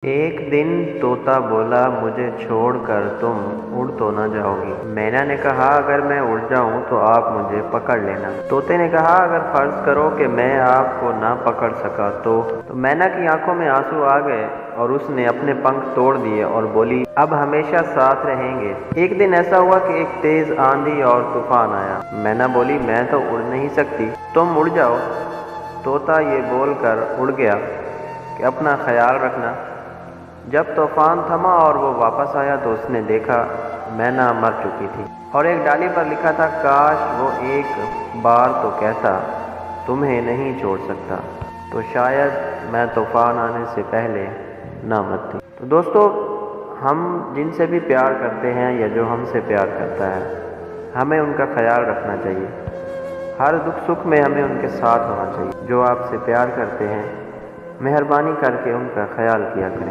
ایک دن طوطا بولا مجھے چھوڑ کر تم اڑ تو نہ جاؤگی۔ مینا نے کہا اگر میں اڑ جاؤں تو آپ مجھے پکڑ لینا۔ طوطے نے کہا اگر فرض کرو کہ میں آپ کو نہ پکڑ سکا تو مینا کی آنکھوں میں آنسو آ گئے اور اس نے اپنے پنکھ توڑ دیے اور بولی اب ہمیشہ ساتھ رہیں گے۔ ایک دن ایسا ہوا کہ ایک تیز آندھی اور طوفان آیا۔ مینا بولی میں تو اڑ نہیں سکتی، تم اڑ جاؤ۔ طوطا یہ بول کر اڑ گیا کہ اپنا خیال رکھنا۔ جب طوفان تھما اور وہ واپس آیا تو اس نے دیکھا مینا مر چکی تھی اور ایک ڈالی پر لکھا تھا کاش وہ ایک بار تو کہتا تمہیں نہیں چھوڑ سکتا تو شاید میں طوفان آنے سے پہلے نہ مرتی۔ تو دوستو، ہم جن سے بھی پیار کرتے ہیں یا جو ہم سے پیار کرتا ہے ہمیں ان کا خیال رکھنا چاہیے۔ ہر دکھ سکھ میں ہمیں ان کے ساتھ ہونا چاہیے۔ جو آپ سے پیار کرتے ہیں مہربانی کر کے ان کا خیال کیا کریں۔